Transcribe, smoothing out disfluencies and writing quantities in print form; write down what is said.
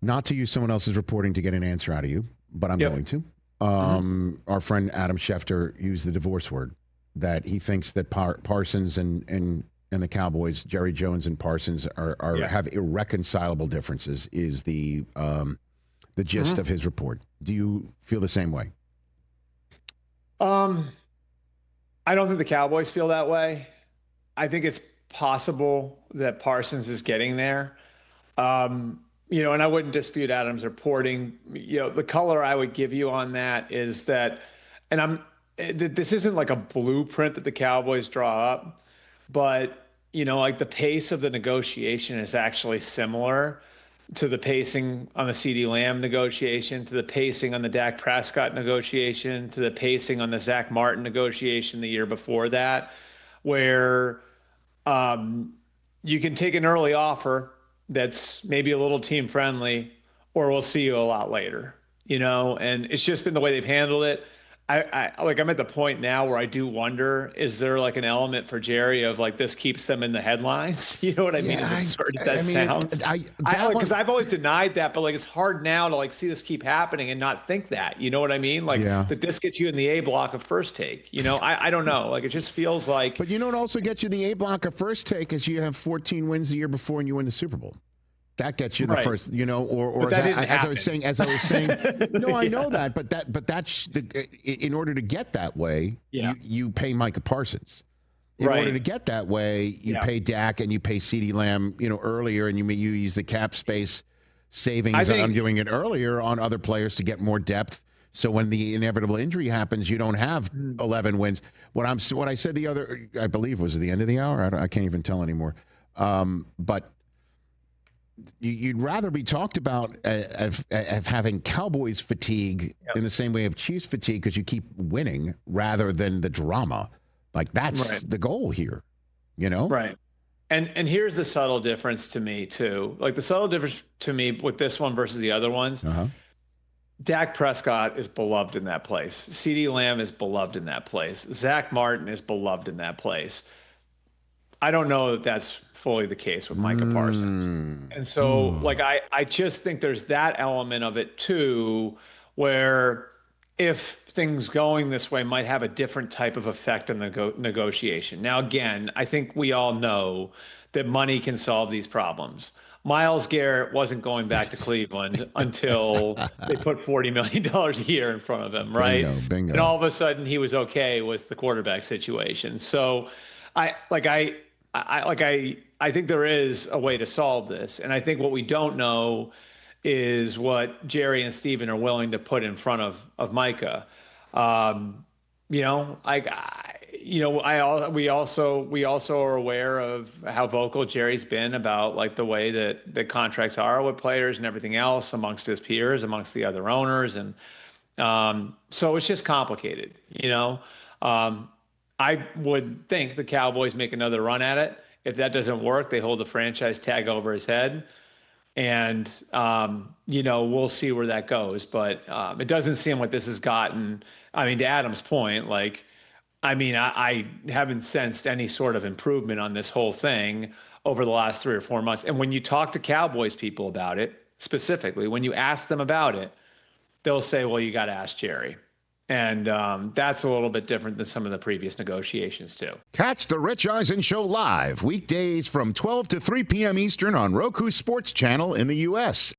not to use someone else's reporting to get an answer out of you, but I'm going to. Our friend Adam Schefter used the divorce word, that he thinks that Parsons and the Cowboys, Jerry Jones and Parsons, have irreconcilable differences, is the gist of his report. Do you feel the same way? I don't think the Cowboys feel that way. I think it's possible that Parsons is getting there. And I wouldn't dispute Adam's reporting. The color I would give you on that is that, and this isn't like a blueprint that the Cowboys draw up, but like the pace of the negotiation is actually similar to the pacing on the CeeDee Lamb negotiation, to the pacing on the Dak Prescott negotiation, to the pacing on the Zach Martin negotiation the year before that, where you can take an early offer that's maybe a little team friendly, or we'll see you a lot later, and it's just been the way they've handled it. I'm at the point now where I do wonder, is there like an element for Jerry of like, this keeps them in the headlines? You know what I mean? As absurd as that sounds. Because I've always denied that, but like, it's hard now to like see this keep happening and not think that, you know what I mean? Like that this gets you in the A block of First Take, I don't know. Like, it just feels like. But it also gets you the A block of First Take is you have 14 wins the year before and you win the Super Bowl. That gets you the first, or as I was saying, no, I know that, but that's in order to get that way, you pay Micah Parsons. In order to get that way, you pay Dak and you pay CeeDee Lamb, earlier, and you use the cap space savings on doing it earlier on other players to get more depth. So when the inevitable injury happens, you don't have 11 wins. What I said the other, I believe, was at the end of the hour. I can't even tell anymore. But you'd rather be talked about of having Cowboys fatigue in the same way of Chiefs fatigue because you keep winning rather than the drama. Like, that's the goal here, Right. And here's the subtle difference to me too. Like, the subtle difference to me with this one versus the other ones. Dak Prescott is beloved in that place. CeeDee Lamb is beloved in that place. Zach Martin is beloved in that place. I don't know that that's fully the case with Micah Parsons. And so, like, I just think there's that element of it too, where if things going this way might have a different type of effect on the negotiation. Now, again, I think we all know that money can solve these problems. Myles Garrett wasn't going back to Cleveland until they put $40 million a year in front of him, right? Bingo. And all of a sudden he was okay with the quarterback situation. So I think there is a way to solve this. And I think what we don't know is what Jerry and Steven are willing to put in front of Micah. We also are aware of how vocal Jerry's been about like the way that the contracts are with players and everything else amongst his peers, amongst the other owners. And so it's just complicated, I would think the Cowboys make another run at it. If that doesn't work, they hold the franchise tag over his head. And, we'll see where that goes. But it doesn't seem like this has gotten, to Adam's point, I haven't sensed any sort of improvement on this whole thing over the last 3 or 4 months. And when you talk to Cowboys people about it, specifically, when you ask them about it, they'll say, well, you got to ask Jerry. And that's a little bit different than some of the previous negotiations, too. Catch the Rich Eisen Show live weekdays from 12 to 3 p.m. Eastern on Roku Sports Channel in the U.S.